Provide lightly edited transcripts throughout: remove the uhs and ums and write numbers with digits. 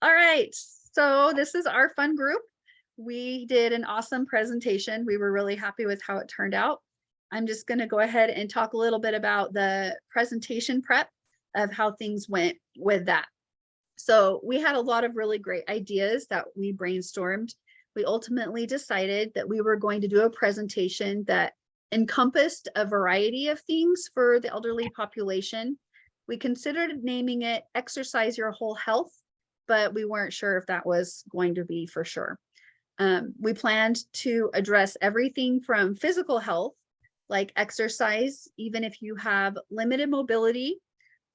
All right, so this is our fun group. We did an awesome presentation. We were really happy with how it turned out. I'm just going to go ahead and talk a little bit about the presentation prep of how things went with that. So we had a lot of really great ideas that we brainstormed. We ultimately decided that we were going to do a presentation that encompassed a variety of things for the elderly population. We considered naming it Exercise Your Whole Health, but we weren't sure if that was going to be for sure. We planned to address everything from physical health, like exercise, even if you have limited mobility,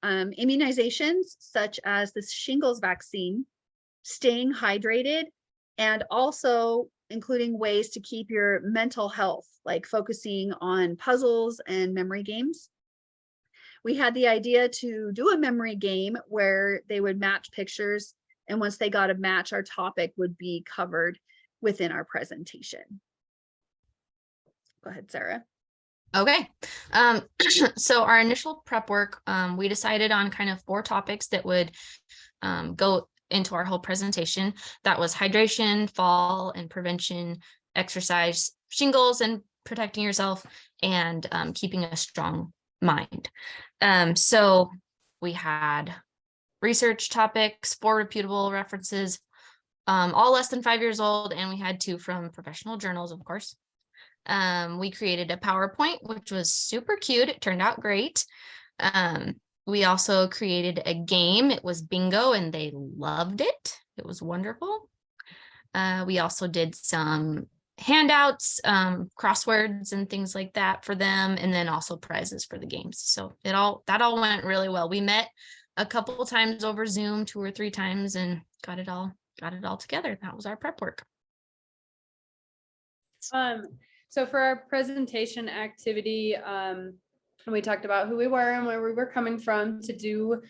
immunizations such as the shingles vaccine, staying hydrated, and also including ways to keep your mental health, like focusing on puzzles and memory games. We had the idea to do a memory game where they would match pictures, and once they got a match, our topic would be covered within our presentation. Go ahead, Sarah. Okay, so our initial prep work, we decided on kind of 4 topics that would go into our whole presentation. That was hydration, fall and prevention, exercise, shingles and protecting yourself, and keeping a strong mind. So we had research topics, 4 reputable references, all less than 5 years old, and we had 2 from professional journals, of course. We created a PowerPoint, which was super cute. It turned out great. We also created a game. It was bingo, and they loved it. It was wonderful. We also did some handouts, crosswords and things like that for them, and then also prizes for the games. So that all went really well. We met a couple of times over Zoom, 2 or 3 times, and got it all together. That was our prep work. So for our presentation activity, we talked about who we were and where we were coming from to do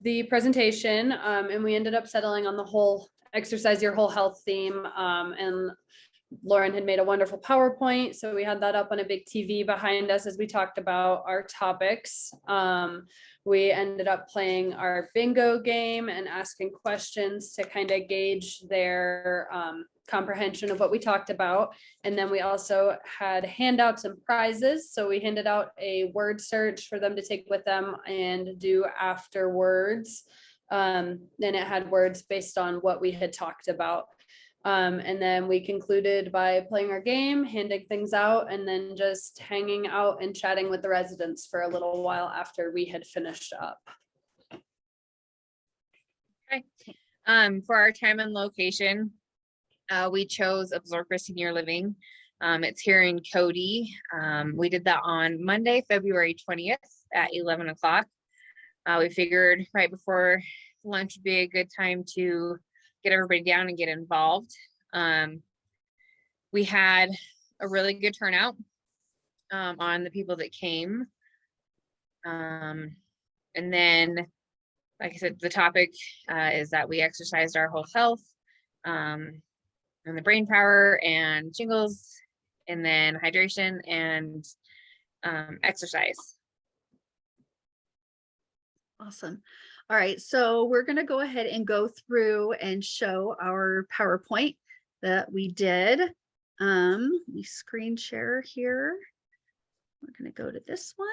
the presentation, and we ended up settling on the whole Exercise Your Whole Health theme, and Lauren had made a wonderful PowerPoint, so we had that up on a big TV behind us as we talked about our topics. We ended up playing our bingo game and asking questions to kind of gauge their comprehension of what we talked about. And then we also had handouts and prizes. So we handed out a word search for them to take with them and do afterwards. Then it had words based on what we had talked about. And then we concluded by playing our game, handing things out, and then just hanging out and chatting with the residents for a little while after we had finished up. Okay. For our time and location, we chose Absorber Senior Living. It's here in Cody. We did that on Monday, February 20th at 11 o'clock. We figured right before lunch would be a good time to get everybody down and get involved. We had a really good turnout on the people that came. And then, like I said, the topic is that we exercised our whole health, and the brain power and shingles, and then hydration and exercise. Awesome. All right, so we're going to go ahead and go through and show our PowerPoint that we did. Let me screen share here. We're going to go to this one.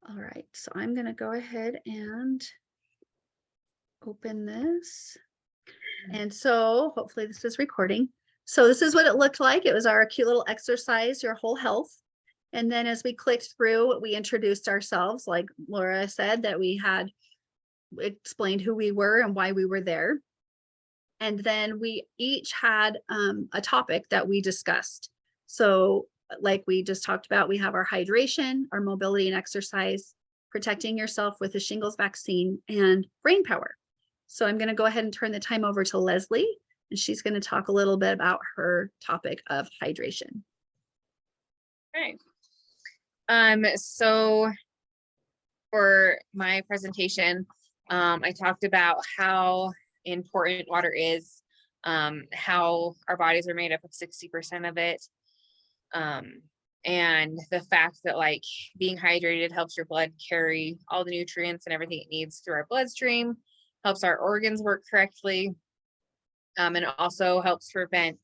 All right, so I'm going to go ahead and open this. And so hopefully this is recording. So this is what it looked like. It was our cute little Exercise Your Whole Health. And then as we clicked through, we introduced ourselves, like Laura said, that we had explained who we were and why we were there. And then we each had a topic that we discussed. So like we just talked about, we have our hydration, our mobility and exercise, protecting yourself with the shingles vaccine, and brain power. So I'm going to go ahead and turn the time over to Leslie, and she's going to talk a little bit about her topic of hydration. Okay. So for my presentation, I talked about how important water is, how our bodies are made up of 60% of it, and the fact that like being hydrated helps your blood carry all the nutrients and everything it needs through our bloodstream, helps our organs work correctly. And it also helps prevent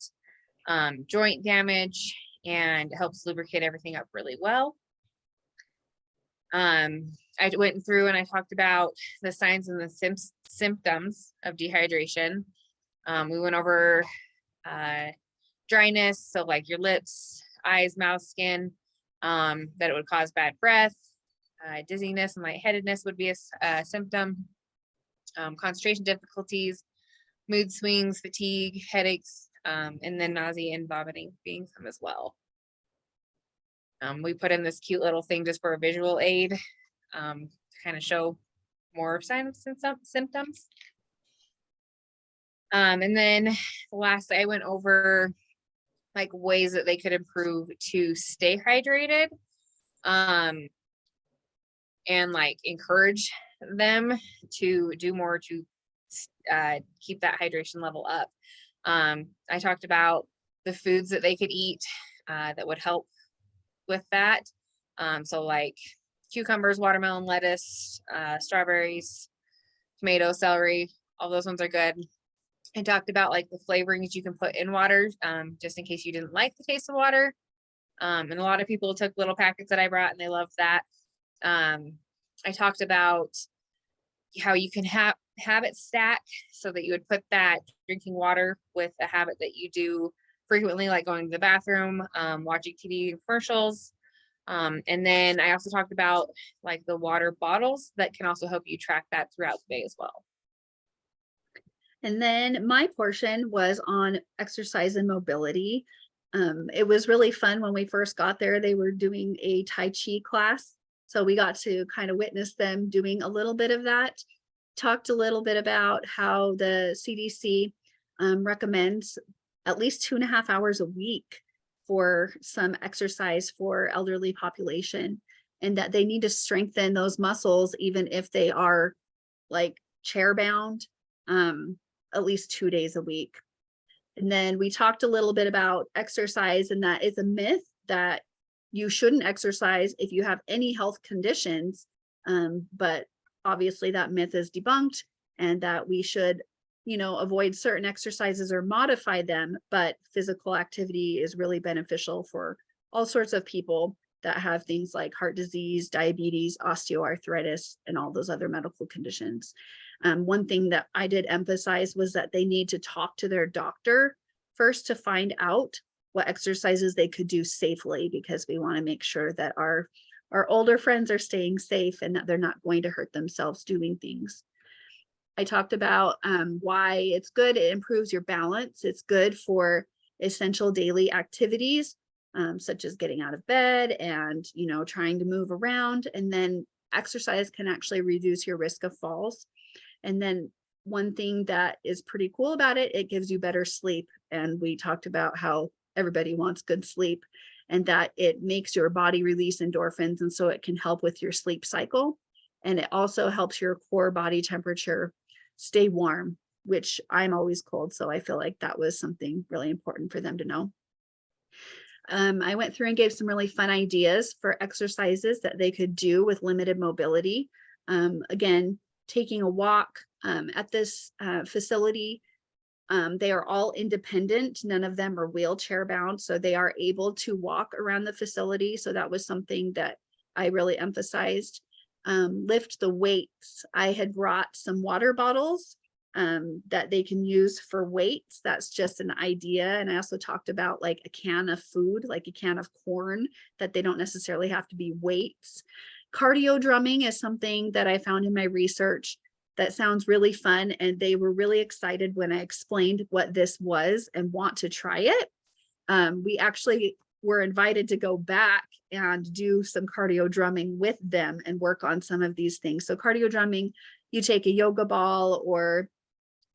joint damage and helps lubricate everything up really well. I went through and I talked about the signs and the symptoms of dehydration. We went over dryness, so like your lips, eyes, mouth, skin, that it would cause bad breath, dizziness and lightheadedness would be a symptom, concentration difficulties, mood swings, fatigue, headaches, and then nausea and vomiting being some as well. We put in this cute little thing just for a visual aid, to kind of show more signs and symptoms. And then last, I went over like ways that they could improve to stay hydrated, and like encourage them to do more to keep that hydration level up. I talked about the foods that they could eat that would help with that. So like cucumbers, watermelon, lettuce, strawberries, tomato, celery, all those ones are good. I talked about like the flavorings you can put in water, just in case you didn't like the taste of water. And a lot of people took little packets that I brought and they loved that. I talked about how you can habit stack, so that you would put that drinking water with a habit that you do frequently, like going to the bathroom, watching TV commercials. And then I also talked about like the water bottles that can also help you track that throughout the day as well. And then my portion was on exercise and mobility. It was really fun when we first got there. They were doing a Tai Chi class. So we got to kind of witness them doing a little bit of that. Talked a little bit about how the CDC recommends at least 2.5 hours a week for some exercise for elderly population, and that they need to strengthen those muscles even if they are like chair bound, at least 2 days a week. And then we talked a little bit about exercise, and that is a myth that you shouldn't exercise if you have any health conditions. But obviously that myth is debunked, and that we should, avoid certain exercises or modify them, but physical activity is really beneficial for all sorts of people that have things like heart disease, diabetes, osteoarthritis, and all those other medical conditions. One thing that I did emphasize was that they need to talk to their doctor first to find out what exercises they could do safely, because we want to make sure that our older friends are staying safe and that they're not going to hurt themselves doing things. I talked about why it's good. It improves your balance. It's good for essential daily activities, such as getting out of bed and, trying to move around. And then exercise can actually reduce your risk of falls. And then one thing that is pretty cool about it, it gives you better sleep. And we talked about how everybody wants good sleep, and that it makes your body release endorphins. And so it can help with your sleep cycle. And it also helps your core body temperature stay warm, which I'm always cold. So I feel like that was something really important for them to know. I went through and gave some really fun ideas for exercises that they could do with limited mobility. Again, taking a walk at this facility. They are all independent. None of them are wheelchair bound, so they are able to walk around the facility. So that was something that I really emphasized. Lift the weights. I had brought some water bottles that they can use for weights. That's just an idea. And I also talked about like a can of food, like a can of corn, that they don't necessarily have to be weights. Cardio drumming is something that I found in my research that sounds really fun. And they were really excited when I explained what this was and want to try it. We actually were invited to go back and do some cardio drumming with them and work on some of these things. So cardio drumming, you take a yoga ball or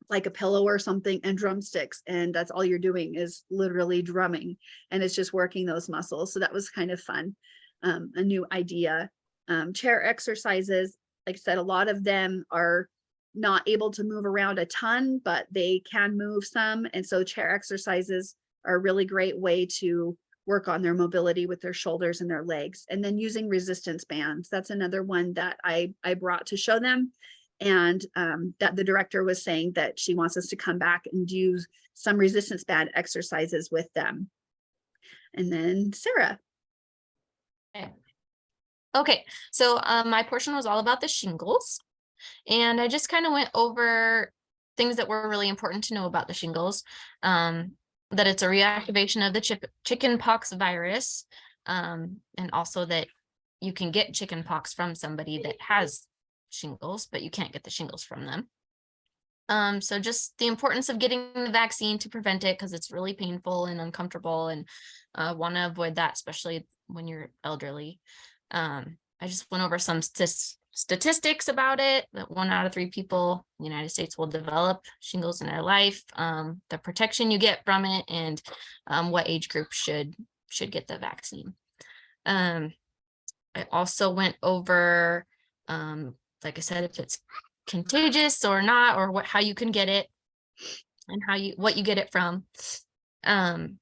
like a pillow or something and drumsticks, and that's all you're doing is literally drumming, and it's just working those muscles. So that was kind of fun, a new idea. Chair exercises, like I said, a lot of them are not able to move around a ton, but they can move some. And so chair exercises are a really great way to work on their mobility with their shoulders and their legs. And then using resistance bands, that's another one that I brought to show them. And that the director was saying that she wants us to come back and do some resistance band exercises with them. And then Sarah. Okay, so my portion was all about the shingles. And I just kind of went over things that were really important to know about the shingles. That it's a reactivation of the chicken pox virus. And also that you can get chicken pox from somebody that has shingles, but you can't get the shingles from them. So just the importance of getting the vaccine to prevent it, because it's really painful and uncomfortable, and want to avoid that, especially when you're elderly. I just went over some statistics about it, that 1 out of 3 people in the United States will develop shingles in their life, the protection you get from it, and what age group should get the vaccine. I also went over, like I said, if it's contagious or not, or how you can get it, and what you get it from. And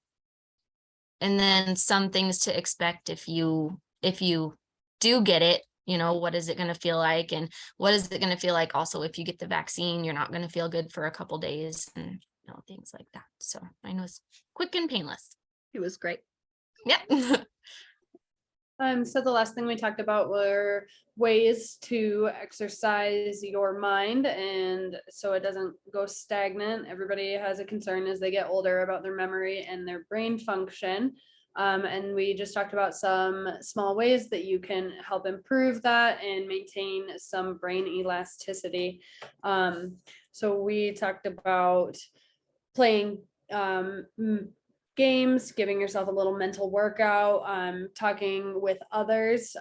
then some things to expect if you do get it, what is it going to feel like, and what is it going to feel like also if you get the vaccine. You're not going to feel good for a couple days, and things like that. So mine was quick and painless. It was great. Yeah. So the last thing we talked about were ways to exercise your mind, and so it doesn't go stagnant. Everybody has a concern as they get older about their memory and their brain function. And we just talked about some small ways that you can help improve that and maintain some brain elasticity. So we talked about playing games, giving yourself a little mental workout, talking with others.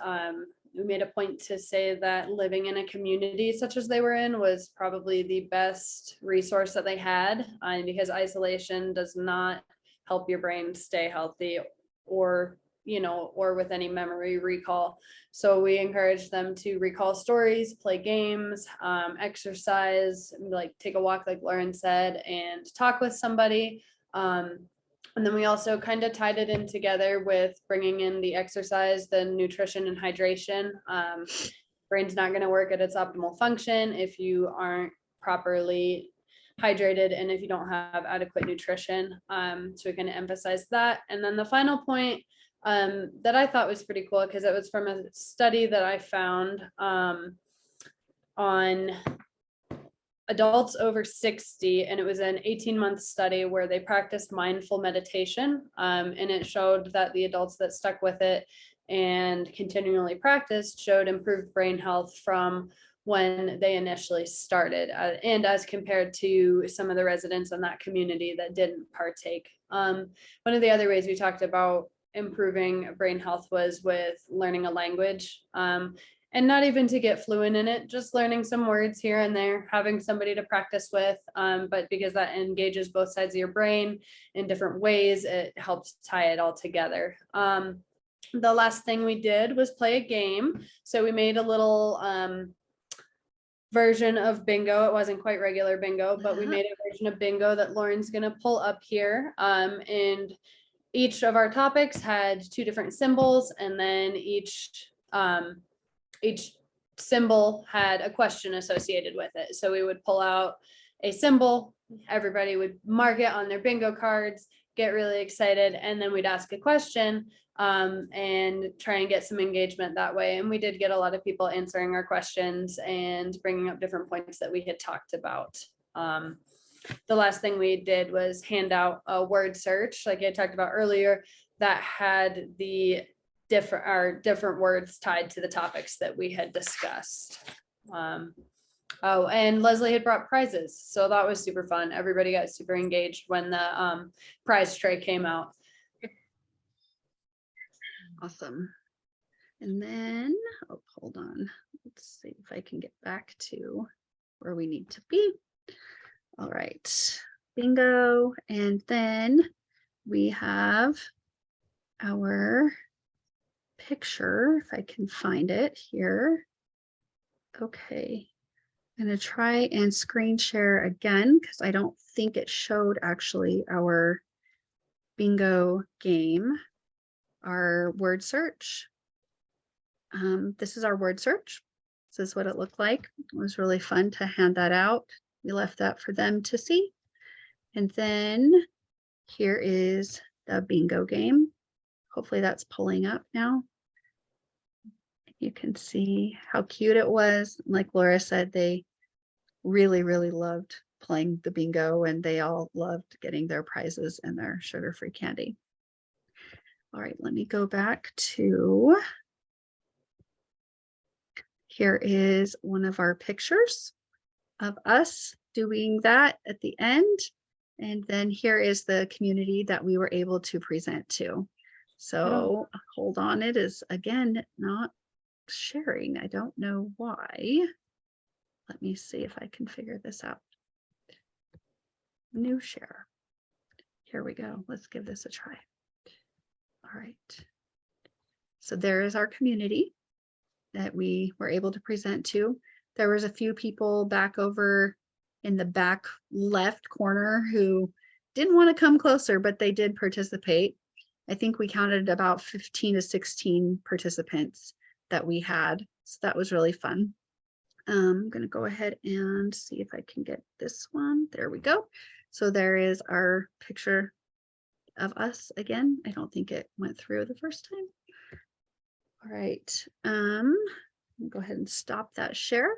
We made a point to say that living in a community such as they were in was probably the best resource that they had, because isolation does not help your brain stay healthy, or with any memory recall. So we encourage them to recall stories, play games, exercise, like take a walk, like Lauren said, and talk with somebody. And then we also kind of tied it in together with bringing in the exercise, the nutrition and hydration. Brain's not going to work at its optimal function if you aren't properly hydrated and if you don't have adequate nutrition. So we're going to emphasize that. And then the final point that I thought was pretty cool, because it was from a study that I found on adults over 60, and it was an 18-month study where they practiced mindful meditation, and it showed that the adults that stuck with it and continually practiced showed improved brain health from when they initially started, and as compared to some of the residents in that community that didn't partake. One of the other ways we talked about improving brain health was with learning a language. And not even to get fluent in it, just learning some words here and there, having somebody to practice with, but because that engages both sides of your brain in different ways, it helps tie it all together. The last thing we did was play a game. So we made a little version of bingo. It wasn't quite regular bingo, but we made a version of bingo that Lauren's gonna pull up here. And each of our topics had 2 different symbols, and then each symbol had a question associated with it. So we would pull out a symbol, everybody would mark it on their bingo cards, get really excited, and then we'd ask a question and try and get some engagement that way. And we did get a lot of people answering our questions and bringing up different points that we had talked about. The last thing we did was hand out a word search, like I talked about earlier, that had the different words tied to the topics that we had discussed. Oh, and Leslie had brought prizes, so that was super fun. Everybody got super engaged when the prize tray came out. Awesome. And then, oh, hold on. Let's see if I can get back to where we need to be. All right, bingo. And then we have our picture, if I can find it here. Okay, I'm gonna try and screen share again because I don't think it showed actually our bingo game, our word search. This is our word search. This is what it looked like. It was really fun to hand that out. We left that for them to see. And then here is the bingo game. Hopefully that's pulling up now. You can see how cute it was. Like Laura said, they really, really loved playing the bingo, and they all loved getting their prizes and their sugar-free candy. All right, let me go back to, here is one of our pictures of us doing that at the end. And then here is the community that we were able to present to. So hold on, it is again not sharing. I don't know why. Let me see if I can figure this out. New share. Here we go. Let's give this a try. All right. So there is our community that we were able to present to. There was a few people back over in the back left corner who didn't want to come closer, but they did participate. I think we counted about 15 to 16 participants that we had. So that was really fun. I'm going to go ahead and see if I can get this one. There we go. So there is our picture of us again. I don't think it went through the first time. All right. Go ahead and stop that share.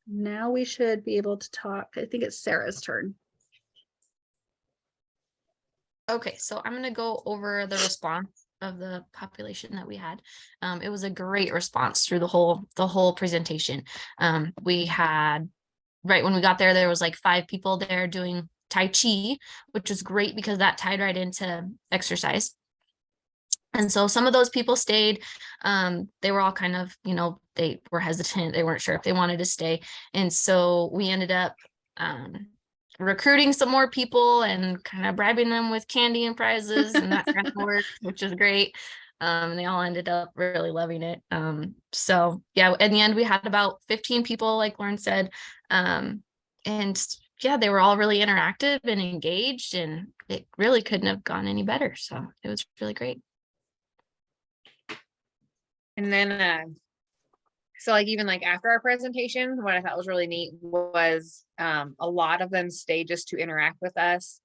Now we should be able to talk. I think it's Sarah's turn. Okay, so I'm gonna go over the response of the population that we had. It was a great response through the whole presentation. We had, right when we got there, there was like 5 people there doing Tai Chi, which was great because that tied right into exercise. And so some of those people stayed. They were all kind of, they were hesitant. They weren't sure if they wanted to stay. And so we ended up recruiting some more people and kind of bribing them with candy and prizes, and that kind of worked, which is great. And they all ended up really loving it. So yeah, in the end, we had about 15 people, like Lauren said. And yeah, they were all really interactive and engaged, and it really couldn't have gone any better. So it was really great. And then, so like even like after our presentation, what I thought was really neat was a lot of them stayed just to interact with us.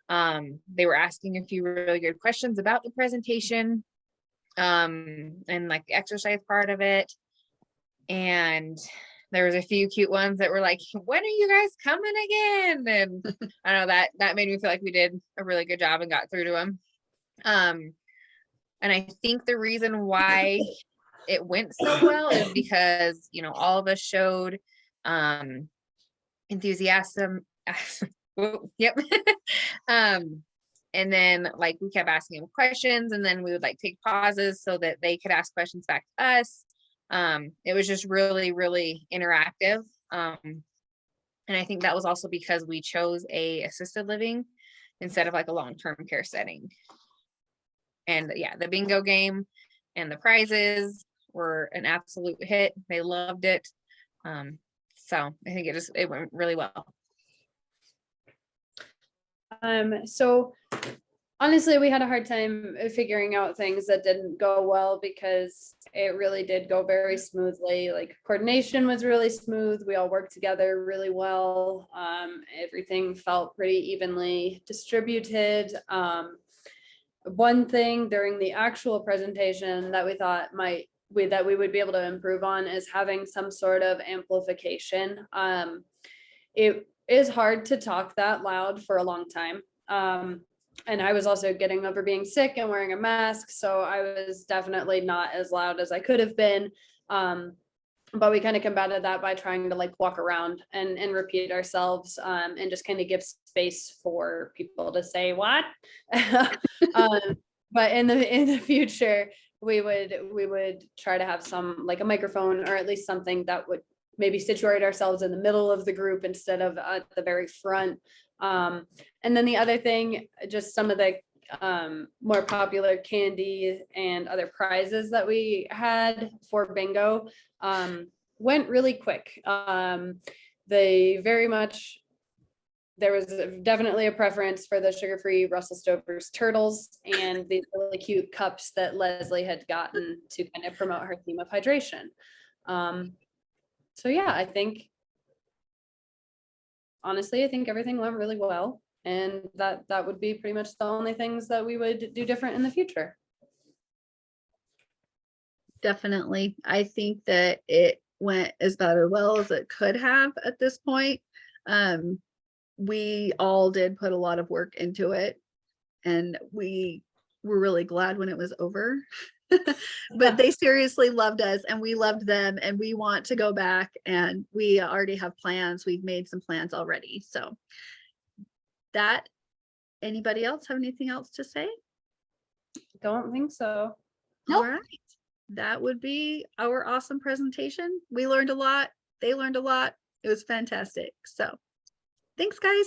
They were asking a few really good questions about the presentation, and like the exercise part of it. And there was a few cute ones that were like, when are you guys coming again? And I know that made me feel like we did a really good job and got through to them. And I think the reason why it went so well is because, all of us showed enthusiasm. Yep. And then like we kept asking them questions, and then we would like take pauses so that they could ask questions back to us. It was just really, really interactive. And I think that was also because we chose a assisted living instead of like a long-term care setting. And yeah, the bingo game and the prizes were an absolute hit. They loved it. So I think it went really well. So honestly, we had a hard time figuring out things that didn't go well because it really did go very smoothly. Like coordination was really smooth. We all worked together really well. Everything felt pretty evenly distributed. One thing during the actual presentation that we thought that we would be able to improve on is having some sort of amplification. It is hard to talk that loud for a long time. And I was also getting over being sick and wearing a mask, so I was definitely not as loud as I could have been. But we kind of combated that by trying to like walk around and repeat ourselves, and just kind of give space for people to say what. But in the future, we would try to have some like a microphone, or at least something that would maybe situate ourselves in the middle of the group instead of at the very front. And then the other thing, just some of the more popular candy and other prizes that we had for bingo went really quick. There was definitely a preference for the sugar-free Russell Stover's turtles and these really cute cups that Leslie had gotten to kind of promote her theme of hydration. So yeah, honestly, I think everything went really well. And that would be pretty much the only things that we would do different in the future. Definitely. I think that it went as about as well as it could have at this point. We all did put a lot of work into it, and we were really glad when it was over. But they seriously loved us and we loved them, and we want to go back, and we already have plans. We've made some plans already. So that, anybody else have anything else to say? Don't think so. Nope. All right. That would be our awesome presentation. We learned a lot. They learned a lot. It was fantastic. So thanks, guys.